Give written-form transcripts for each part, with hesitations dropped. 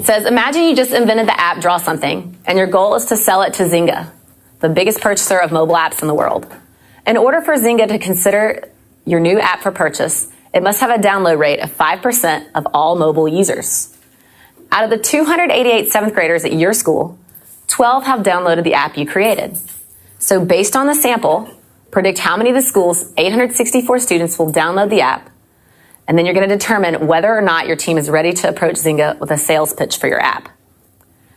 says, imagine you just invented the app Draw Something, and your goal is to sell it to Zynga, the biggest purchaser of mobile apps in the world. In order for Zynga to consider your new app for purchase, it must have a download rate of 5% of all mobile users. Out of the 288 seventh graders at your school, 12 have downloaded the app you created. So based on the sample, predict how many of the school's 864 students will download the app, and then you're going to determine whether or not your team is ready to approach Zynga with a sales pitch for your app.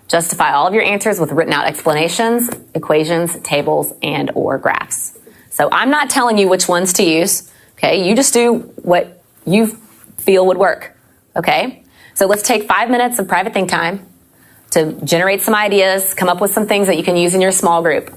Justify all of your answers with written out explanations, equations, tables, and or graphs. So I'm not telling you which ones to use, okay? You just do what you feel would work, okay? So let's take 5 minutes of private think time to generate some ideas, come up with some things that you can use in your small group.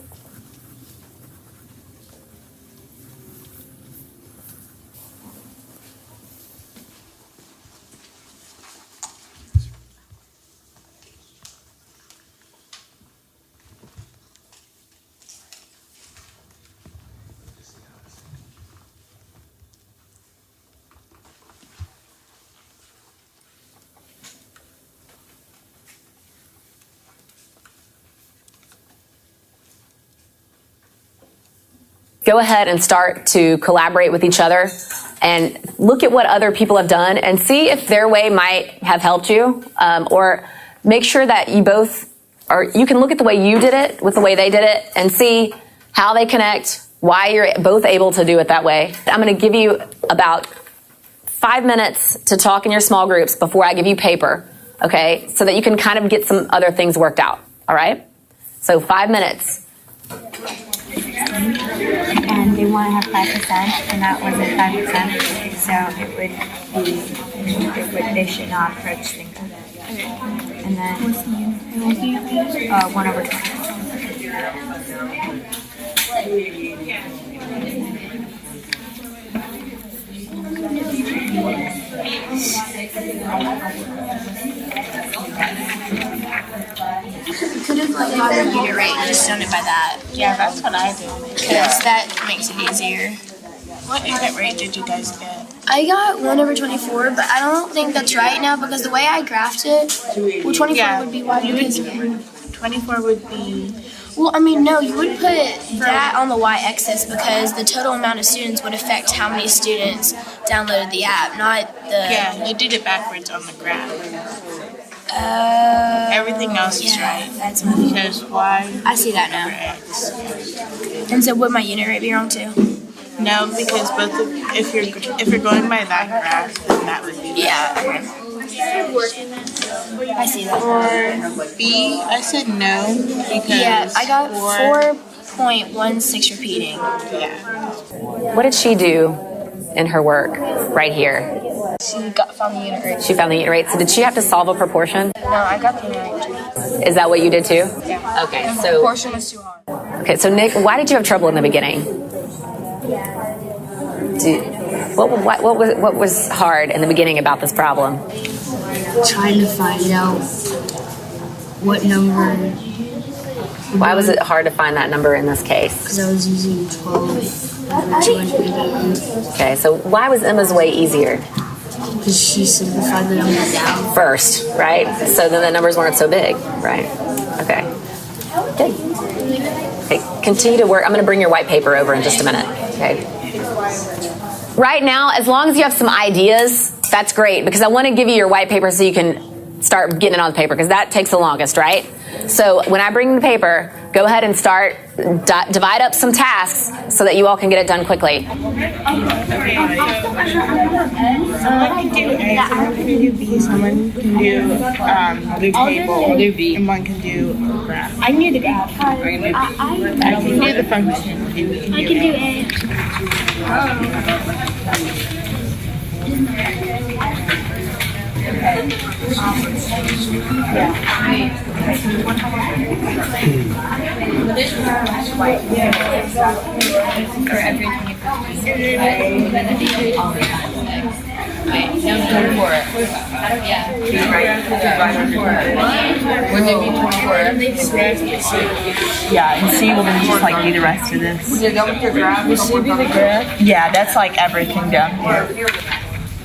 Go ahead and start to collaborate with each other and look at what other people have done and see if their way might have helped you, or make sure that you can look at the way you did it with the way they did it and see how they connect, why you're both able to do it that way. I'm going to give you about 5 minutes to talk in your small groups before I give you paper, okay, so that you can kind of get some other things worked out, all right? So 5 minutes. And they want to have 5%, and that wasn't 5%, so they should not approach Zynga. Okay. And then what's the unit? 1 over 20. Could have gotten a unit rate and just done it by that. Yeah, that's what I did. Because that makes it easier. What unit rate did you guys get? I got 1 over 24, but I don't think that's right now because the way I graphed it, well, 24 would be why. 24 would be... Well, I mean, no, you would put that on the y-axis because the total amount of students would affect how many students downloaded the app, not the... Yeah, you did it backwards on the graph. Everything else is right. That's my because y... I see that now. And so would my unit rate be wrong too? No, because if you're going by that graph, then that would be... Yeah. I see that. Or B, I said no because... Yeah, I got 4.16 repeating. Yeah. What did she do in her work right here? She found the unit rate. She found the unit rate. So did she have to solve a proportion? No, I got the unit rate too. Is that what you did too? Yeah. Okay, and so... proportion was too hard. Okay, so Nick, why did you have trouble in the beginning? What was hard in the beginning about this problem? Trying to find out what number. Why was it hard to find that number in this case? Because I was using 12. Okay, so why was Emma's way easier? Because she simplified the numbers down. First, right? So then the numbers weren't so big, right? Okay. Good. Okay, continue to work. I'm going to bring your white paper over in just a minute. Okay. Right now, as long as you have some ideas, that's great because I want to give you your white paper so you can start getting it on the paper because that takes the longest, right? So when I bring the paper, go ahead and start, divide up some tasks so that you all can get it done quickly. Someone can do A, someone can do B, someone can do the table, I'll do B, and one can do a graph. I can do the graph. I can do the function. I can do A. Wouldn't it be 24? Yeah, and C will then just like be the rest of this. When you're done with your graph, Will C be the graph? Yeah, that's like everything down here.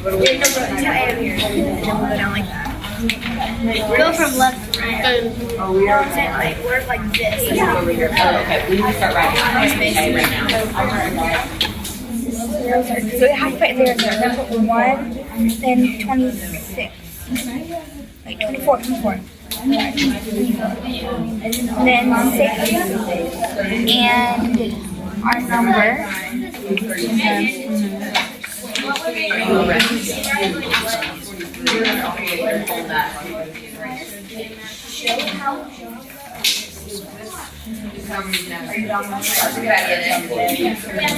Do A up here. Down like that. Go from left to right. Like work like this. Okay, we need to start writing. Okay, right now. So we have to put 0, 0. Then put 1, then 26. Like 24, 24. And then 6. And our number.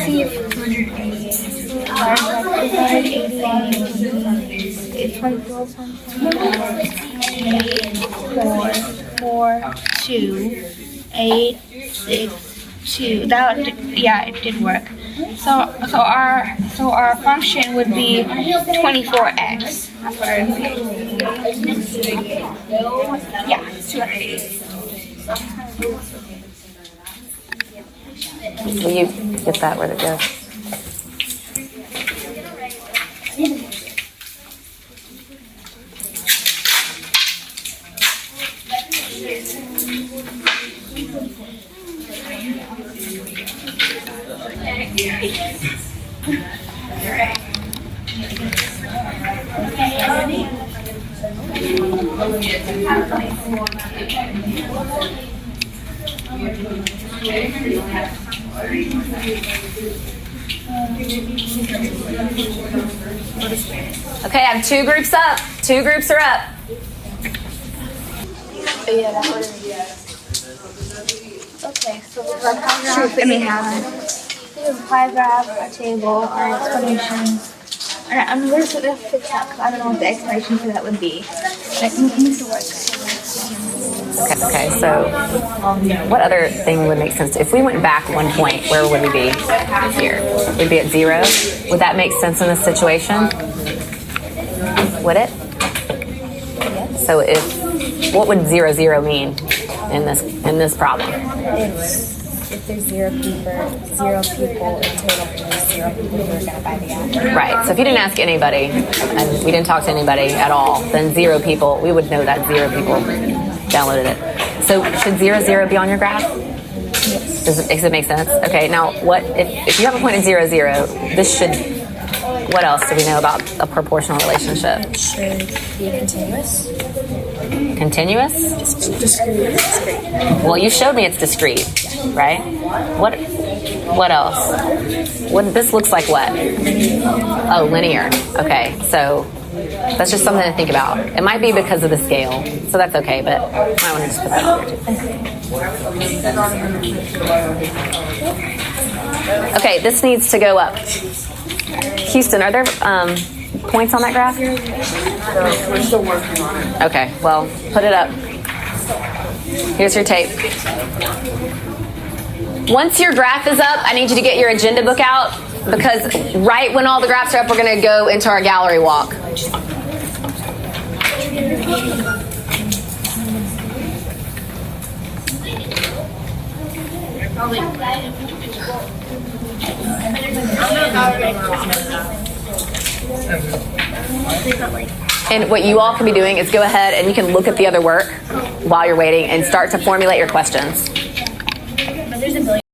See if 2. That yeah, it did work. So our function would be 24x. That's what it would be. Yeah, 280. Will you get that where it goes? Okay, I have 2 groups up. 2 groups are up. Okay, so we're going to have a pie graph, a table, our explanations. Alright, I'm going to fix that because I don't know what the explanation for that would be. Like, it needs to work. Okay, so what other thing would make sense? If we went back 1 point, where would we be here? We'd be at 0. Would that make sense in this situation? Would it? So what would 0, 0 mean in this problem? If there's 0 people in total, there's 0 people who are going to buy the app. Right. So if you didn't ask anybody, and we didn't talk to anybody at all, then 0 people, we would know that 0 people downloaded it. So should 0, 0 be on your graph? Does it make sense? Okay. Now, what if you have a point at 0, 0? This should. What else do we know about a proportional relationship? It should be continuous. Continuous? Discrete. Well, you showed me it's discrete, right? What else? This looks like what? Oh, linear. Okay, so that's just something to think about. It might be because of the scale, so that's okay, but I might want to just put that on. Okay, this needs to go up. Houston, are there points on that graph? We're still working on it. Okay, well, put it up. Here's your tape. Once your graph is up, I need you to get your agenda book out because right when all the graphs are up, we're going to go into our gallery walk. And what you all can be doing is go ahead and you can look at the other work while you're waiting and start to formulate your questions.